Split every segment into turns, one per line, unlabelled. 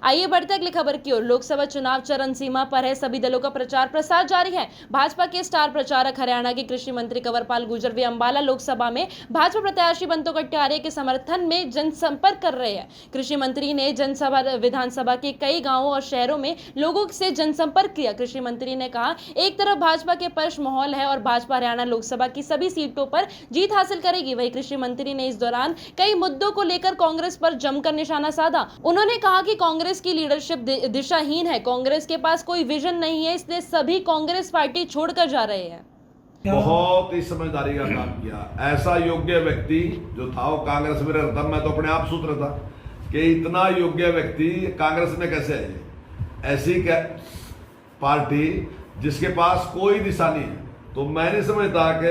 आइए बढ़ते अगली खबर की ओर। लोकसभा चुनाव चरण सीमा पर है, सभी दलों का प्रचार प्रसार जारी है। भाजपा के स्टार प्रचारक हरियाणा के कृषि मंत्री कंवरपाल गुर्जर वे अंबाला लोकसभा में भाजपा प्रत्याशी बंतो कट्यारे के समर्थन में जनसंपर्क कर रहे हैं। कृषि मंत्री ने जनसभा विधानसभा के कई गांवों और शहरों में लोगों से जनसंपर्क किया। कृषि मंत्री ने कहा, एक तरफ भाजपा के पक्ष माहौल है और भाजपा हरियाणा लोकसभा की सभी सीटों पर जीत हासिल करेगी। वहीं कृषि मंत्री ने इस दौरान कई मुद्दों को लेकर कांग्रेस पर जमकर निशाना साधा। उन्होंने कहा कि कांग्रेस की लीडरशिप दिशाहीन है, कांग्रेस के पास कोई विजन नहीं है, इसलिए सभी कांग्रेस पार्टी छोड़कर जा रहे हैं।
बहुत ही समझदारी का काम किया। ऐसा योग्य व्यक्ति जो था वो कांग्रेस में रहता, मैं तो अपने आप सोच रहा था कि इतना योग्य व्यक्ति कांग्रेस में कैसे है। ऐसी पार्टी जिसके पास कोई दिशा नहीं है, तो मैं नहीं समझता कि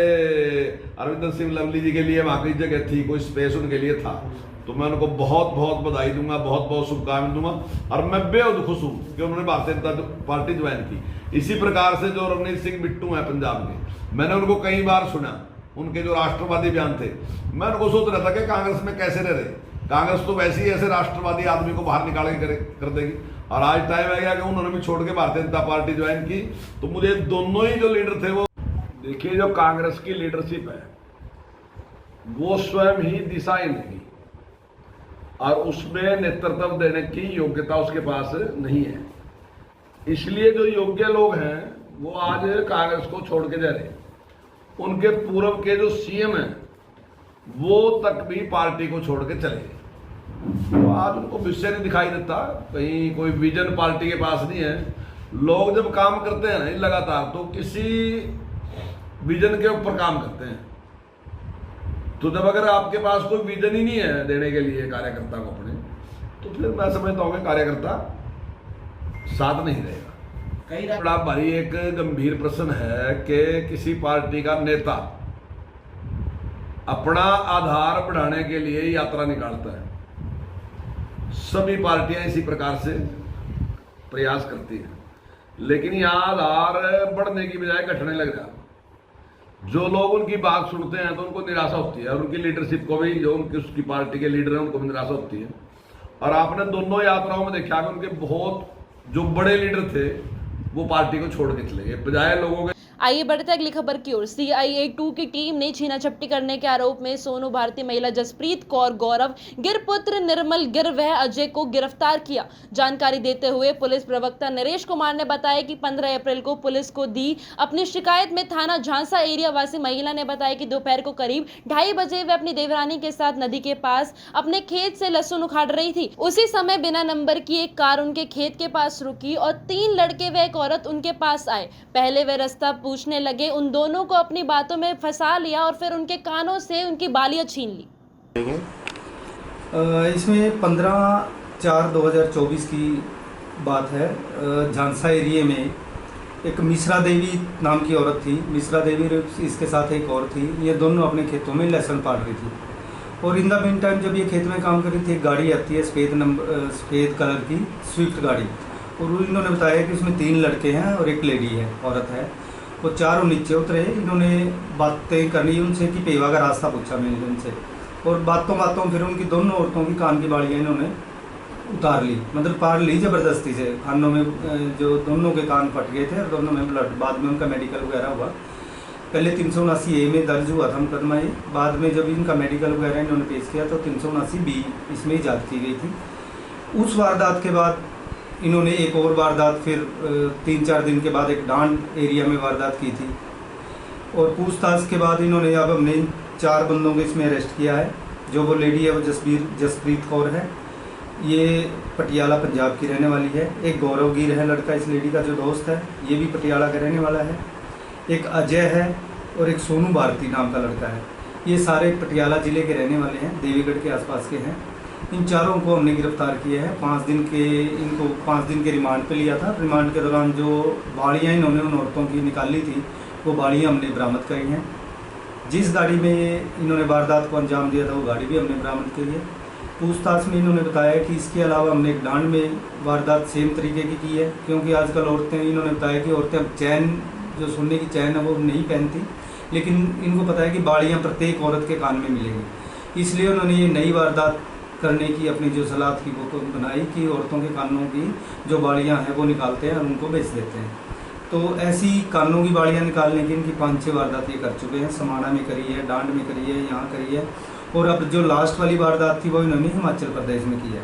अरविंदर सिंह लवली जी के लिए वहां की जगह थी, कोई स्पेस उनके लिए था। तो मैं उनको बहुत बहुत बधाई दूंगा, बहुत बहुत शुभकामनाएं दूंगा और मैं बेहद खुश हूं कि उन्होंने भारतीय जनता पार्टी ज्वाइन की। इसी प्रकार से जो रणनीत सिंह बिट्टू हैं पंजाब के, मैंने उनको कई बार सुना, उनके जो राष्ट्रवादी बयान थे, मैं उनको सोच रहा था कि कांग्रेस में कैसे रह रहे। कांग्रेस तो वैसे ही ऐसे राष्ट्रवादी आदमी को बाहर निकाल के कर देगी, और आज टाइम आ गया कि उन्होंने भी छोड़ के भारतीय जनता पार्टी ज्वाइन की। तो मुझे दोनों ही जो लीडर थे वो देखिए, जो कांग्रेस की लीडरशिप है वो स्वयं ही दिशाहीन है और उसमें नेतृत्व देने की योग्यता उसके पास नहीं है। इसलिए जो योग्य लोग हैं वो आज कांग्रेस को छोड़ के जा रहे हैं। उनके पूर्व के जो सीएम हैं वो तक भी पार्टी को छोड़ के चले गए। तो आज उनको विषय नहीं दिखाई देता, कहीं कोई विजन पार्टी के पास नहीं है। लोग जब काम करते हैं ना लगातार, तो किसी विजन के ऊपर काम करते हैं। तो जब अगर आपके पास कोई विजन ही नहीं है देने के लिए कार्यकर्ता को अपने, तो फिर मैं समझता हूँ कि कार्यकर्ता साथ नहीं रहेगा। कई बड़ा भारी एक गंभीर प्रश्न है कि किसी पार्टी का नेता अपना आधार बढ़ाने के लिए यात्रा निकालता है। सभी पार्टियां इसी प्रकार से प्रयास करती हैं, लेकिन यहां आधार बढ़ने की बजाय घटने लग रहा। जो लोग उनकी बात सुनते हैं तो उनको निराशा होती है, और उनकी लीडरशिप को भी, जो उनकी उसकी पार्टी के लीडर हैं उनको भी निराशा होती है। और आपने दोनों यात्राओं में देखा कि उनके बहुत जो बड़े लीडर थे वो पार्टी को छोड़ के चले गए बजाय लोगों के।
आइए बढ़ते अगली खबर की ओर। CIA 2 की टीम ने छीना झपटी करने के आरोप में सोनू भारती, महिला जसप्रीत कौर, गौरव गिर पुत्र निर्मल गिर व अजय को गिरफ्तार किया। जानकारी देते हुए पुलिस प्रवक्ता नरेश कुमार ने बताया कि 15 अप्रैल को पुलिस को दी अपनी शिकायत में थाना झांसा एरिया वासी महिला ने बताया कि दोपहर को करीब 2:30 बजे वे अपनी देवरानी के साथ नदी के पास अपने खेत से लहसुन उखाड़ रही थी। उसी समय बिना नंबर की एक कार उनके खेत के पास रुकी और 3 लड़के व एक औरत उनके पास आए। पहले वे रास्ता पूछने लगे, उन दोनों को अपनी बातों में फंसा लिया और फिर उनके कानों से उनकी बालियां छीन ली।
इसमें 15/4/2024 की बात है। झांसा एरिया में एक मिश्रा देवी नाम की औरत थी। मिश्रा देवी, इसके साथ एक और थी। ये दोनों अपने खेतों में लहसुन पाड़ रही थी, और इन द मीन टाइम जब ये खेत में काम कर रही थी, एक गाड़ी आती है सफ़ेद कलर की स्विफ्ट गाड़ी, और इन्होंने बताया कि उसमें 3 लड़के हैं और एक लेडी है, औरत है। वो चारों नीचे उतरे। इन्होंने बातें करनी उनसे कि पेवा का रास्ता पूछा मैंने उनसे, और बातों बातों फिर उनकी दोनों औरतों की कान की बालियाँ इन्होंने उतार ली, मतलब पार ली ज़बरदस्ती से। कानों में जो दोनों के कान फट गए थे और दोनों में ब्लड। बाद में उनका मेडिकल वगैरह हुआ। पहले 379A में दर्ज हुआ था मुकदमा ये। बाद में जब इनका मेडिकल वगैरह इन्होंने पेश किया तो 379B इसमें इजाद की गई थी। उस वारदात के बाद इन्होंने एक और वारदात फिर 3-4 दिन के बाद एक डांड एरिया में वारदात की थी, और पूछताछ के बाद इन्होंने अब हमने 4 बंदों को इसमें अरेस्ट किया है। जो वो लेडी है वो जसप्रीत कौर है, ये पटियाला पंजाब की रहने वाली है। एक गौरव गिर है लड़का, इस लेडी का जो दोस्त है, ये भी पटियाला का रहने वाला है। एक अजय है और एक सोनू भारती नाम का लड़का है। ये सारे पटियाला ज़िले के रहने वाले हैं, देवीगढ़ के आसपास के हैं। इन चारों को हमने गिरफ्तार किया है। 5 दिन के रिमांड पे लिया था। रिमांड के दौरान जो बाड़ियाँ इन्होंने उन औरतों की निकाली थी वो बाड़ियाँ हमने बरामद करी हैं। जिस गाड़ी में इन्होंने वारदात को अंजाम दिया था वो गाड़ी भी हमने बरामद की है। पूछताछ में इन्होंने बताया कि इसके अलावा हमने एक डांड में वारदात सेम तरीके की है, क्योंकि आजकल औरतें, इन्होंने बताया कि औरतें अब चैन, जो सोने की चैन है वो नहीं पहनती, लेकिन इनको पता है कि बाड़ियाँ प्रत्येक औरत के कान में मिलेंगी, इसलिए उन्होंने ये नई वारदात करने की अपनी जो सलाह थी वो बनाई कि औरतों के कानों की जो बाड़ियाँ हैं वो निकालते हैं और उनको बेच देते हैं। तो ऐसी कानों की बाड़ियाँ निकालने की इनकी 5-6 वारदात ये कर चुके हैं। समाना में करी है, डांड में करी है, यहाँ करी है, और अब जो लास्ट वाली वारदात थी वो इन्होंने हिमाचल प्रदेश में की है।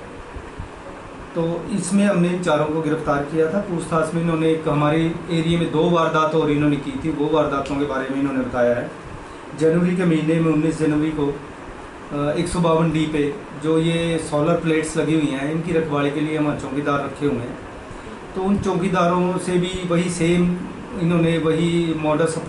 तो इसमें हमने इन चारों को गिरफ्तार किया था। पूछताछ में इन्होंने एक हमारे एरिया में 2 वारदात और इन्होंने की थी, वो वारदातों के बारे में इन्होंने बताया है। जनवरी के महीने में 19 जनवरी को 152 डी पे जो ये सोलर प्लेट्स लगी हुई हैं, इनकी रखवाली के लिए हमारे चौकीदार रखे हुए हैं। तो उन चौकीदारों से भी वही सेम इन्होंने वही मॉडस ऑपरेंडी